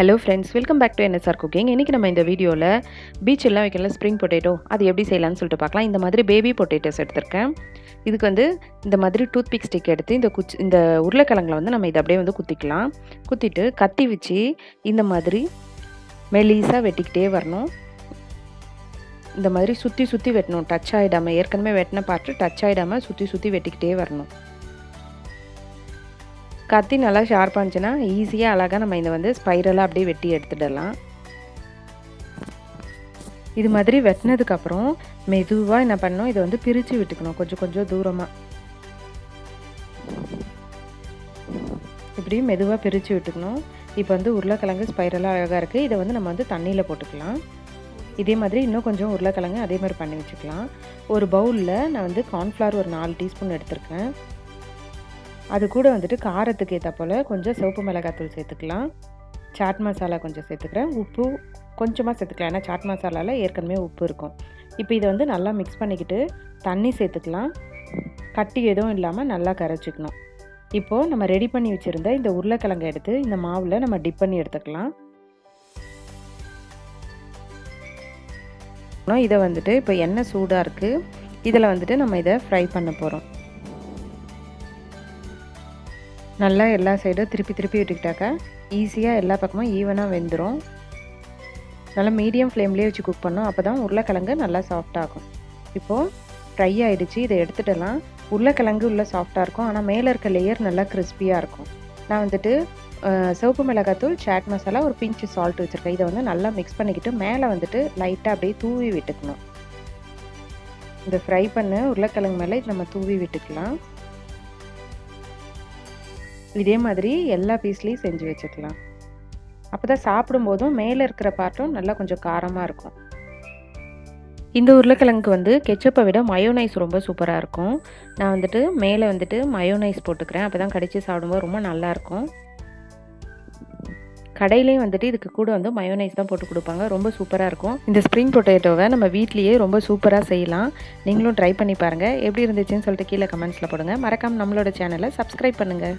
Hello friends, welcome back to NSR cooking. இன்றைக்கி நம்ம இந்த வீடியோவில் பீச்செல்லாம் வைக்கல ஸ்ப்ரிங் பொட்டேட்டோ அது எப்படி செய்யலாம்னு சொல்லிட்டு பார்க்கலாம். இந்த மாதிரி பேபி பொட்டேட்டோஸ் எடுத்திருக்கேன். இதுக்கு வந்து இந்த மாதிரி டூத் பிக் ஸ்டிக் எடுத்து இந்த உருளைக்கிழங்கில் வந்து நம்ம இதை அப்படியே வந்து குத்திக்கலாம். குத்திட்டு கத்தி வச்சு இந்த மாதிரி மெலிசாக வெட்டிக்கிட்டே வரணும். இந்த மாதிரி சுற்றி சுற்றி வெட்டணும், டச் ஆகிடாமல். ஏற்கனவே வெட்டின பார்த்து டச் ஆகிடாமல் சுற்றி சுற்றி வெட்டிக்கிட்டே வரணும். கத்தி நல்லா ஷார்ப்பாக இருந்துச்சுன்னா ஈஸியாக அழகாக நம்ம இதை வந்து ஸ்பைரலாக அப்படியே வெட்டி எடுத்துடலாம். இது மாதிரி வெட்டினதுக்கப்புறம் மெதுவாக என்ன பண்ணணும், இதை வந்து பிரித்து விட்டுக்கணும் கொஞ்சம் கொஞ்சம் தூரமாக. இப்படி மெதுவாக பிரித்து விட்டுக்கணும். இப்போ வந்து உருளைக்கிழங்கு ஸ்பைரலாக அழகாக இருக்குது. இதை வந்து நம்ம வந்து தண்ணியில் போட்டுக்கலாம். இதே மாதிரி இன்னும் கொஞ்சம் உருளைக்கிழங்கு அதே மாதிரி பண்ணி வச்சுக்கலாம். ஒரு பவுலில் நான் வந்து கார்ன்ஃப்ளவர் ஒரு 4 டீஸ்பூன் எடுத்திருக்கேன். அது கூட வந்துட்டு காரத்துக்கு ஏற்ற போல் கொஞ்சம் சிவப்பு மிளகாத்தூள் சேர்த்துக்கலாம். சாட் மசாலா கொஞ்சம் சேர்த்துக்கிறேன். உப்பு கொஞ்சமாக சேர்த்துக்கலாம், ஏன்னா சாட் மசாலாவில் ஏற்கனவே உப்பு இருக்கும். இப்போ இதை வந்து நல்லா மிக்ஸ் பண்ணிக்கிட்டு தண்ணி சேர்த்துக்கலாம். கட்டி எதுவும் இல்லாமல் நல்லா கரைச்சிக்கணும். இப்போது நம்ம ரெடி பண்ணி வச்சுருந்த இந்த உருளைக்கிழங்கை எடுத்து இந்த மாவில் நம்ம டிப் பண்ணி எடுத்துக்கலாம். இதை வந்துட்டு இப்போ எண்ணெய் சூடாக இருக்குது, இதில் வந்துட்டு நம்ம இதை ஃப்ரை பண்ண போகிறோம். நல்லா எல்லா சைடும் திருப்பி திருப்பி விட்டுக்கிட்டாக்கா ஈஸியாக எல்லா பக்கமும் ஈவனாக வெந்துடும். நல்லா மீடியம் ஃப்ளேம்லேயே வச்சு குக் பண்ணோம், அப்போ தான் உருளைக்கிழங்கு நல்லா சாஃப்டாகும். இப்போது ஃப்ரை ஆகிடுச்சு, இதை எடுத்துகிட்டலாம். உருளைக்கிழங்கு உள்ள சாஃப்டாக இருக்கும், ஆனால் மேலே இருக்க லேயர் நல்லா கிறிஸ்பியாக இருக்கும். நான் வந்துட்டு சிவப்பு மிளகாத்தூள், சாட் மசாலா, ஒரு பிஞ்சு சால்ட் வச்சுருக்கேன். இதை வந்து நல்லா மிக்ஸ் பண்ணிக்கிட்டு மேலே வந்துட்டு லைட்டாக அப்படியே தூவி விட்டுக்கணும். இந்த ஃப்ரை பண்ண உருளைக்கிழங்கு மேலே நம்ம தூவி விட்டுக்கலாம். இதே மாதிரி எல்லா பீஸ்லேயும் செஞ்சு வச்சுக்கலாம். அப்போ தான் சாப்பிடும்போதும் மேலே இருக்கிற பார்ட்டும் நல்லா கொஞ்சம் காரமாக இருக்கும். இந்த உருளைக்கிழங்குக்கு வந்து கெச்சப்பை விட மயோனைஸ் ரொம்ப சூப்பராக இருக்கும். நான் வந்துட்டு மேலே வந்துட்டு மயோனைஸ் போட்டுக்கிறேன், அப்போ தான் கடித்து சாப்பிடும்போது ரொம்ப நல்லாயிருக்கும். கடையிலையும் வந்துட்டு இதுக்கு கூட வந்து மயோனைஸ் தான் போட்டு கொடுப்பாங்க, ரொம்ப சூப்பராக இருக்கும். இந்த ஸ்ப்ரிங் பொட்டேட்டோவை நம்ம வீட்லேயே ரொம்ப சூப்பராக செய்யலாம். நீங்களும் ட்ரை பண்ணி பாருங்கள். எப்படி இருந்துச்சுன்னு சொல்லிட்டு கீழே கமெண்ட்ஸில் போடுங்க. மறக்காமல் நம்மளோட சேனலை சப்ஸ்கிரைப் பண்ணுங்கள்.